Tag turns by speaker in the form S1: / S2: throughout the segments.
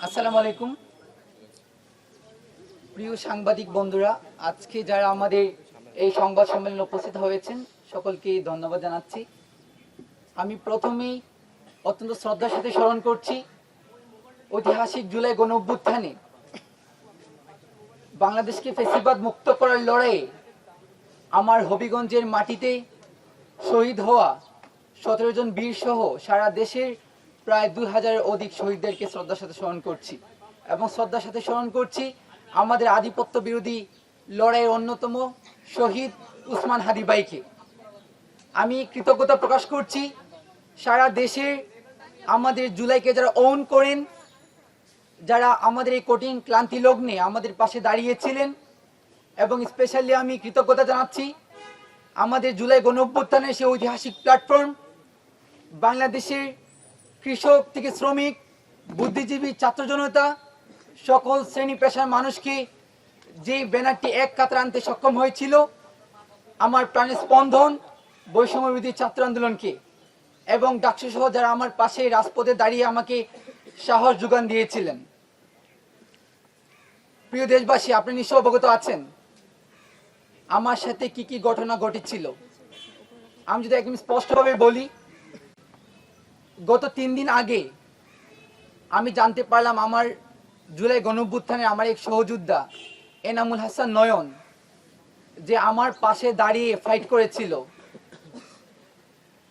S1: আসসালামু আলাইকুম প্রিয় সাংবাদিক বন্ধুরা, আজকে যারা আমাদের এই সংবাদ সম্মেলনে উপস্থিত হয়েছেন সকলকে ধন্যবাদ জানাচ্ছি। আমি প্রথমেই অত্যন্ত শ্রদ্ধার সাথে স্মরণ করছি ঐতিহাসিক জুলাই গণঅভ্যুত্থানে বাংলাদেশকে ফ্যাসিবাদ মুক্ত করার লড়াইয়ে আমার হবিগঞ্জের মাটিতে শহীদ হওয়া 17 জন বীর সহ সারা দেশের প্রায় 2000-এর অধিক শহীদদেরকে শ্রদ্ধার সাথে স্মরণ করছি এবং শ্রদ্ধার সাথে স্মরণ করছি আমাদের আধিপত্য বিরোধী লড়াইয়ের অন্যতম শহীদ উসমান হাদি ভাইকে। আমি কৃতজ্ঞতা প্রকাশ করছি সারা দেশে আমাদের জুলাইকে যারা ওন করেন, যারা আমাদের এই কঠিন ক্লান্তি লগ্নে আমাদের পাশে দাঁড়িয়েছিলেন, এবং স্পেশালি আমি কৃতজ্ঞতা জানাচ্ছি আমাদের জুলাই গণঅভ্যুত্থানের সেই ঐতিহাসিক প্ল্যাটফর্ম বাংলাদেশের কৃষক থেকে শ্রমিক, বুদ্ধিজীবী, ছাত্র জনতা, সকল শ্রেণী পেশার মানুষকে যে ব্যানারটি এক কাতারে আনতে সক্ষম হয়েছিল, আমার প্রাণের স্পন্দন বৈষম্য বিরোধী ছাত্র আন্দোলনকে, এবং ডাকসু সহ যারা আমার পাশে রাজপথে দাঁড়িয়ে আমাকে সাহস যোগান দিয়েছিলেন। প্রিয় দেশবাসী, আপনি নিশ্চয় অবগত আছেন আমার সাথে কি কি ঘটনা ঘটেছিল। আমি যদি একদম স্পষ্টভাবে বলি, গত 3 দিন আগে আমি জানতে পারলাম আমার জুলাই গণঅভ্যুত্থানে আমার এক সহযোদ্ধা এনামুল হাসান নয়ন যে আমার পাশে দাঁড়িয়ে ফাইট করেছিল।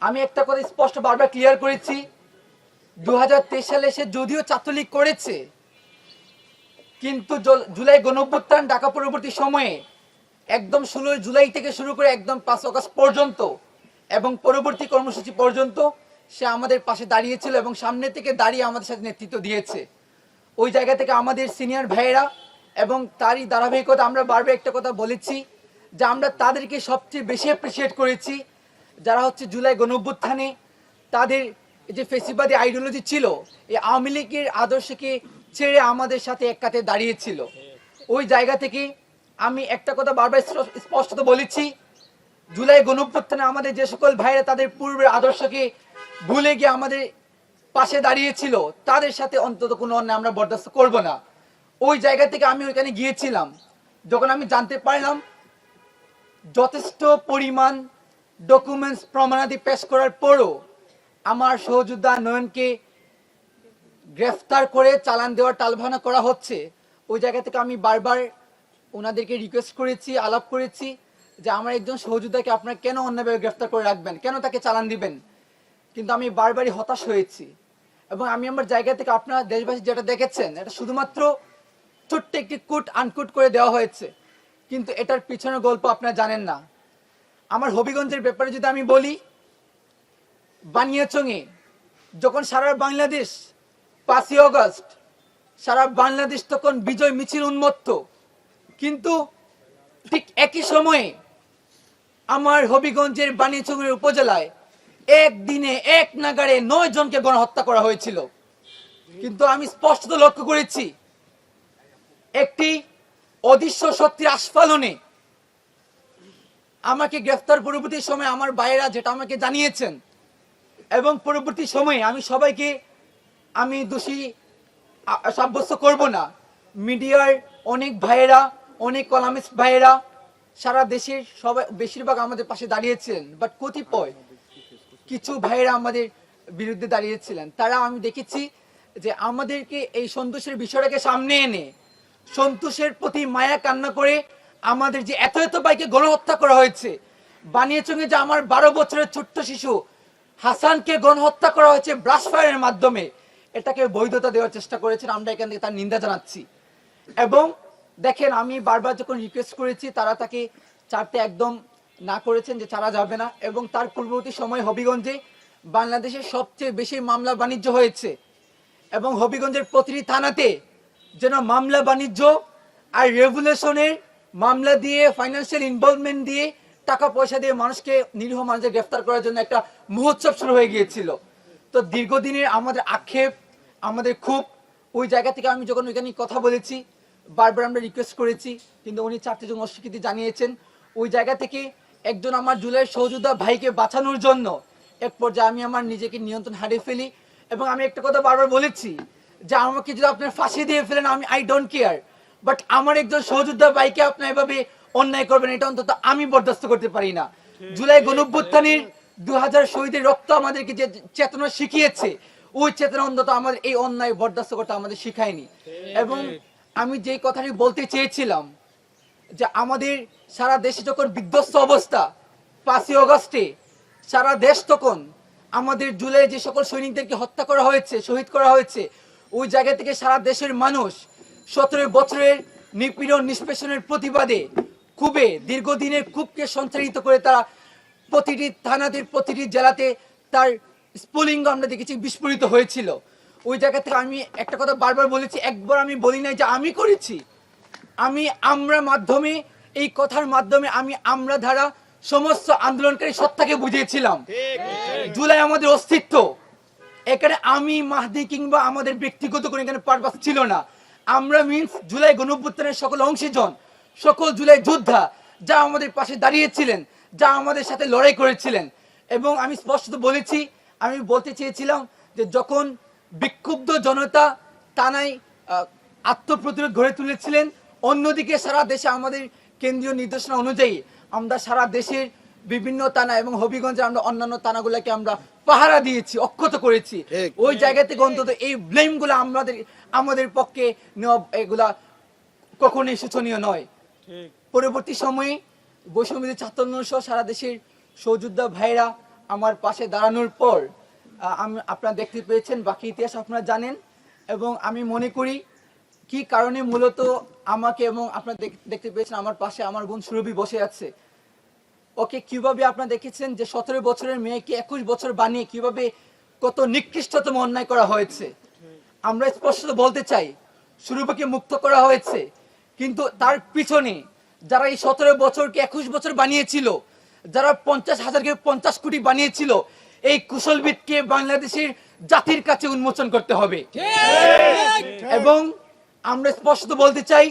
S1: আমি একটা কথা স্পষ্ট বারবার ক্লিয়ার করেছি, 2023 সালে সে যদিও ছাত্রলীগ করেছে, কিন্তু জুলাই গণঅভ্যুত্থান ঢাকা পরবর্তী সময়ে একদম 16 জুলাই থেকে শুরু করে একদম 5 আগস্ট পর্যন্ত এবং পরবর্তী কর্মসূচি পর্যন্ত সে আমাদের পাশে দাঁড়িয়েছিল এবং সামনে থেকে দাঁড়িয়ে আমাদের সাথে নেতৃত্ব দিয়েছে। ওই জায়গা থেকে আমাদের সিনিয়র ভাইয়েরা এবং তারই ধারাবাহিকতা আমরা বারবার একটা কথা বলেছি যে আমরা তাদেরকে সবচেয়ে বেশি অ্যাপ্রিসিয়েট করেছি যারা হচ্ছে জুলাই গণঅভ্যুত্থানে তাদের যে ফেসিবাদী আইডিওলজি ছিল, এই আওয়ামী লীগের আদর্শকে ছেড়ে আমাদের সাথে এক কাতে দাঁড়িয়েছিল। ওই জায়গা থেকে আমি একটা কথা বারবার স্পষ্টত বলেছি, জুলাই গণঅভ্যুত্থানে আমাদের যে সকল ভাইরা তাদের পূর্বের আদর্শকে ভুলে গিয়ে আমাদের পাশে দাঁড়িয়েছিল, তাদের সাথে অন্তত কোনো অন্যায় আমরা বরদাস্ত করব না। ওই জায়গা থেকে আমি ওইখানে গিয়েছিলাম, যখন আমি জানতে পারলাম যথেষ্ট পরিমাণ ডকুমেন্টস প্রমাণাদি পেশ করার পরও আমার সহযোদ্ধা নয়নকে গ্রেফতার করে চালান দেওয়ার টালভানা করা হচ্ছে, ওই জায়গা থেকে আমি বারবার ওনাদেরকে রিকোয়েস্ট করেছি, আলাপ করেছি যে আমার একজন সহযোদ্ধাকে আপনারা কেন অন্যভাবে গ্রেফতার করে রাখবেন, কেন তাকে চালান দিবেন। কিন্তু আমি বারবারই হতাশ হয়েছি এবং আমি আমার জায়গা থেকে আপনারা দেশবাসী যেটা দেখেছেন এটা শুধুমাত্র ছোট্ট একটি কুট আনকুট করে দেওয়া হয়েছে, কিন্তু এটার পিছনের গল্প আপনারা জানেন না। আমার হবিগঞ্জের ব্যাপারে যদি আমি বলি, বানিয়াচংয়ে যখন সারা বাংলাদেশ 5ই আগস্ট সারা বাংলাদেশ তখন বিজয় মিছিল উন্মত্ত, কিন্তু ঠিক একই সময়ে আমার হবিগঞ্জের বানিয়াচংয়ের উপজেলায় একদিনে এক নাগাড়ে 9 জনকে গণহত্যা করা হয়েছিল। কিন্তু আমি স্পষ্ট লক্ষ্য করেছি একটি অদৃশ্য শক্তির আস্ফালনে আমাকে গ্রেফতার পরবর্তী সময় আমার ভাইয়েরা যেটা আমাকে জানিয়েছেন, এবং পরবর্তী সময়ে আমি সবাইকে আমি দোষী সাব্যস্ত করব না, মিডিয়ার অনেক ভাইয়েরা, অনেক কলামিস্ট ভাইয়েরা সারা দেশের সবাই বেশিরভাগ আমাদের পাশে দাঁড়িয়েছিলেন, বাট কতিপয় কিছু ভাইয়েরা আমাদের বিরুদ্ধে দাঁড়িয়েছিলেন। তারা আমি দেখেছি যে আমাদেরকে এই সন্তোষের বিষয়টাকে সামনে এনে সন্তোষের প্রতি মায়া কান্না করে আমাদের যে এত এত ভাইকে গণহত্যা করা হয়েছে, বানিয়াচংয়ে যে আমার 12 বছরের ছোট্ট শিশু হাসানকে গণহত্যা করা হয়েছে ব্রাশ ফায়ারের মাধ্যমে, এটাকে বৈধতা দেওয়ার চেষ্টা করেছেন। আমরা এখান থেকে তার নিন্দা জানাচ্ছি। এবং দেখেন, আমি বারবার যখন রিকোয়েস্ট করেছি তারা তাকে ছাড়তে একদম না করেছেন যে ছাড়া যাবে না, এবং তার পূর্ববর্তী সময় হবিগঞ্জে বাংলাদেশের সবচেয়ে বেশি মামলা বাণিজ্য হয়েছে এবং হবিগঞ্জের প্রতিটি থানাতে যেন মামলা বাণিজ্য আর রেগুলেশনের মামলা দিয়ে, ফাইন্যান্সিয়াল ইনভলভমেন্ট দিয়ে, টাকা পয়সা দিয়ে মানুষকে, নিরীহ মানুষদের গ্রেফতার করার জন্য একটা মহোৎসব শুরু হয়ে গিয়েছিল। তো দীর্ঘদিনের আমাদের আক্ষেপ, আমাদের খুব, ওই জায়গা থেকে আমি যখন ওইখানে কথা বলেছি, বারবার আমরা রিকোয়েস্ট করেছি, কিন্তু উনি 4টি জন অস্বীকৃতি জানিয়েছেন। ওই জায়গা থেকে একজন আমার জুলাইয়ের সহযোদ্ধা ভাইকে বাঁচানোর জন্য এক পর্যায়ে আমি আমার নিজেকে নিয়ন্ত্রণ হারিয়ে ফেলি। এবং আমি একটা কথা বারবার বলেছি যে আমাকে যদি আপনার ফাঁসি দিয়ে ফেলেন আমি আই ডোন্ট কেয়ার, বাট আমার একজন সহযোদ্ধা ভাইকে আপনি এভাবে অন্যায় করবেন এটা অন্তত আমি বরদাস্ত করতে পারি না। জুলাই গণঅভ্যুত্থানের 2000 শহীদের রক্ত আমাদেরকে যে চেতনা শিখিয়েছে, ওই চেতনা অন্তত আমাদের এই অন্যায় বরদাস্ত করতে আমাদের শিখায়নি। এবং আমি যেই কথাটি বলতে চেয়েছিলাম যে আমাদের সারা দেশে যখন বিধ্বস্ত অবস্থা 5ই আগস্টে সারা দেশ তখন আমাদের জুলাই যে সকল সৈনিকদেরকে হত্যা করা হয়েছে, শহীদ করা হয়েছে, ওই জায়গা থেকে সারা দেশের মানুষ 17 বছরের নিপীড়ন নিষ্পেষণের প্রতিবাদে খুবই দীর্ঘদিনের ক্ষোভকে সঞ্চারিত করে তারা প্রতিটি থানাতে প্রতিটি জেলাতে তার স্ফুলিঙ্গ আমরা দেখেছি বিস্ফোরিত হয়েছিল। ওই জায়গা থেকে আমি একটা কথা বারবার বলেছি, একবার আমি বলি নাই যে আমি করেছি, আমরা মাধ্যমে এই কথার মাধ্যমে আমরা ধারা সমস্ত আন্দোলনকারী সত্তাকে বুঝিয়েছিলাম জুলাই আমাদের অস্তিত্ব। এখানে আমি মাহদি কিংবা আমাদের ব্যক্তিগত কোনো এখানে পারপাস ছিল না। আমরা মিন্স জুলাই গণঅভ্যুত্থানের সকল অংশীজন, সকল জুলাই যোদ্ধা যা আমাদের পাশে দাঁড়িয়েছিলেন, যা আমাদের সাথে লড়াই করেছিলেন। এবং আমি স্পষ্ট বলেছি, আমি বলতে চেয়েছিলাম যে যখন বিক্ষুব্ধ জনতা টানায় আত্মপ্রতিরোধ গড়ে তুলেছিলেন, অন্যদিকে সারা দেশে আমাদের কেন্দ্রীয় নির্দেশনা অনুযায়ী আমরা সারা দেশের বিভিন্ন থানা এবং হবিগঞ্জে আমরা অন্যান্য থানাগুলোকে আমরা পাহারা দিয়েছি, অক্ষত করেছি। ওই জায়গা থেকে অন্তত এই ব্লেমগুলো আমাদের পক্ষে নেওয়া এগুলা কখনোই শোচনীয় নয়। পরবর্তী সময়ে বৈষম্য ছাত্র আন্দোলন সহ সারা দেশের সহযোদ্ধা ভাইরা আমার পাশে দাঁড়ানোর পর আপনারা দেখতে পেয়েছেন, বাকি ইতিহাস আপনারা জানেন। এবং আমি মনে করি কি কারণে মূলত আমাকে এবং আপনারা দেখতে পেয়েছেন আমার পাশে আমার বোন সুরভি বসে আছে। ওকে কিভাবে আপনারা দেখেছেন যে 17 বছরের মেয়েকে 21 বছর বানিয়ে কিভাবে কত নিকৃষ্টতম অন্যায় করা হয়েছে। আমরা স্পষ্ট বলতে চাই সুরভিকে মুক্ত করা হয়েছে, কিন্তু তার পিছনে যারা এই 17 বছরকে 21 বছর বানিয়েছিল, যারা 50,000কে 50 কোটি বানিয়েছিল, এই কুশলবিদকে বাংলাদেশের জাতির কাছে উন্মোচন করতে হবে। এবং আমরা স্পষ্ট বলতে চাই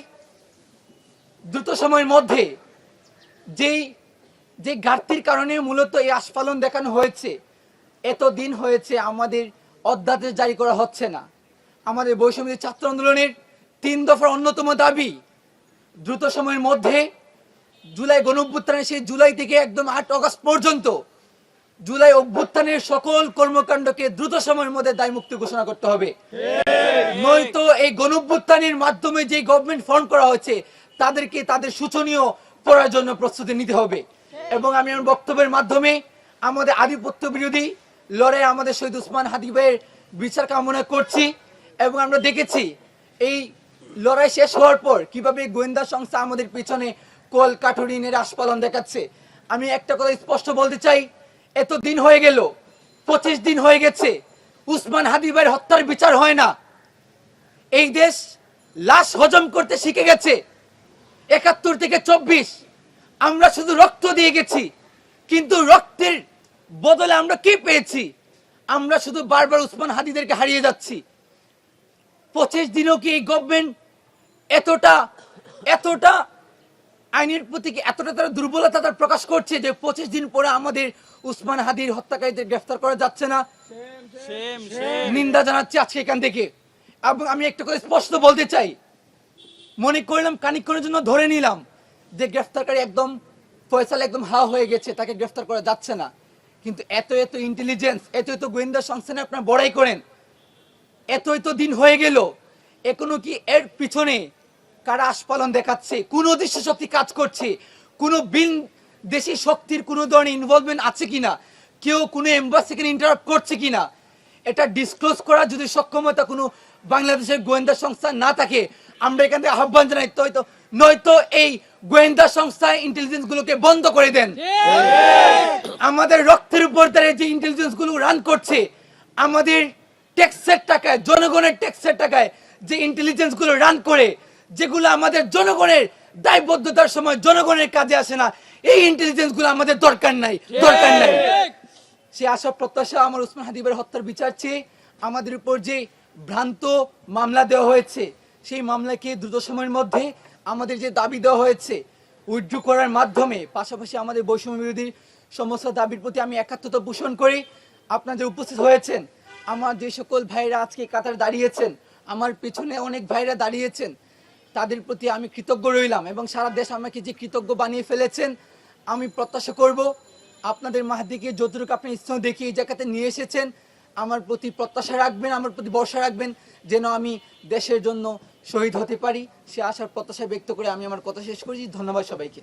S1: দ্রুত সময়ের মধ্যে যে ঘাটতির কারণে মূলত এই আস্ফালন দেখানো হয়েছে, এত দিন হয়েছে আমাদের অধ্যাদেশ জারি করা হচ্ছে না। আমাদের বৈষম্য ছাত্র আন্দোলনের 3 দফার অন্যতম দাবি দ্রুত সময়ের মধ্যে জুলাই গণঅভ্যুত্থানের সেই জুলাই থেকে একদম 8 আগস্ট পর্যন্ত জুলাই অভ্যুত্থানের সকল কর্মকাণ্ডকে দ্রুত সময়ের মধ্যে দায়মুক্ত ঘোষণা করতে হবে। নয়তো এই গণঅভ্যুত্থানের মাধ্যমে যে গভর্নমেন্ট ফর্ম করা হয়েছে তাদেরকে তাদের শোচনীয় করার জন্য প্রস্তুতি নিতে হবে। এবং আমি আমার বক্তব্যের মাধ্যমে আমাদের আধিপত্য বিরোধী লড়াই আমাদের শহীদ উসমান হাদি ভাইয়ের বিচার কামনা করছি। এবং আমরা দেখেছি এই লড়াই শেষ হওয়ার পর কিভাবে গোয়েন্দা সংস্থা আমাদের পিছনে কল কাঠুরি নেড়ে আস্ফালন দেখাচ্ছে। আমি একটা কথা স্পষ্ট বলতে চাই, এত দিন হয়ে গেল, 25 দিন হয়ে গেছে, উসমান হাদি ভাইয়ের হত্যার বিচার হয় না। এই দেশ লাশ হজম করতে শিখে গেছে। 71 থেকে 24 আমরা শুধু রক্ত দিয়ে গেছি, কিন্তু রক্তের বদলে আমরা কি পেয়েছি? আমরা শুধু বারবার উসমান হাদিদেরকে হারিয়ে যাচ্ছি। 25 দিনও কি এই গভর্নমেন্ট এতটা আইনের প্রতি এতটা তারা দুর্বলতা তার প্রকাশ করছে যে 25 দিন পরে আমাদের উসমান হাদির হত্যাকারীদের গ্রেফতার করা যাচ্ছে না? নিন্দা জানাচ্ছি আজকে এখান থেকে। এবং আমি একটা কথা স্পষ্ট বলতে চাই, মনে করলাম খানিকক্ষণের জন্য ধরে নিলাম যে গ্রেফতারকারী একদম ফয়সালা একদম হা হয়ে গেছে, তাকে গ্রেফতার করা যাচ্ছে না। কিন্তু এত ইন্টেলিজেন্স, এত গোয়েন্দা সংস্থানে আপনারা বড়াই করেন, এত দিন হয়ে গেল, এখনো কি এর পিছনে কারা আস্ফালন দেখাচ্ছে? কোন অদৃশ্য শক্তি কাজ করছে? কোন বিন দেশি শক্তির কোন ধরনের ইনভলভমেন্ট আছে কিনা? কেউ কোনো এম্বাসিকে ইন্টারাপ্ট করছে কিনা? এটা ডিসক্লোজ করার যদি সক্ষমতা কোনো বাংলাদেশের গোয়েন্দা সংস্থা না থাকে, আমরা এখান থেকে আহ্বান জানাই নয়তো এই গোয়েন্দা সংস্থা ইন্টেলিজেন্স গুলোকে বন্ধ করে দেন। আমাদের রক্তের উপর তারা যে ইন্টেলিজেন্স গুলো রান করছে, আমাদের ট্যাক্সের টাকায়, জনগণের ট্যাক্সের টাকায় যে ইন্টেলিজেন্স গুলো রান করে, যেগুলো আমাদের জনগণের দায়বদ্ধতার সময় জনগণের কাজে আসে না, এই ইন্টেলিজেন্স গুলো আমাদের দরকার নাই। সে আশা প্রত্যাশা আমার উসমান হাদি ভাইয়ের হত্যার বিচার চেয়ে আমাদের উপর যে ভ্রান্ত মামলা দেওয়া হয়েছে, সেই মামলাকে দ্রুত সময়ের মধ্যে আমাদের যে দাবি দেওয়া হয়েছে উইথড্র করার মাধ্যমে, পাশাপাশি আমাদের বৈষম্য বিরোধী সমস্ত দাবির প্রতি আমি একাত্মতা পোষণ করি। আপনারা যে উপস্থিত হয়েছেন, আমার যে সকল ভাইরা আজকে কাতার দাঁড়িয়েছেন, আমার পেছনে অনেক ভাইরা দাঁড়িয়েছেন, তাদের প্রতি আমি কৃতজ্ঞ রইলাম এবং সারা দেশ আমাকে যে কৃতজ্ঞ বানিয়ে ফেলেছেন। আমি প্রত্যাশা করব আপনাদের মাহাদিকে যতটুকু আপনি স্নেহ দেখিয়ে এই জায়গাতে নিয়ে এসেছেন, আমার প্রতি প্রত্যাশা রাখবেন, আমার প্রতি ভরসা রাখবেন যেন আমি দেশের জন্য শহীদ হতে পারি। সে আশার প্রত্যাশা ব্যক্ত করে আমি আমার কথা শেষ করেছি। ধন্যবাদ সবাইকে।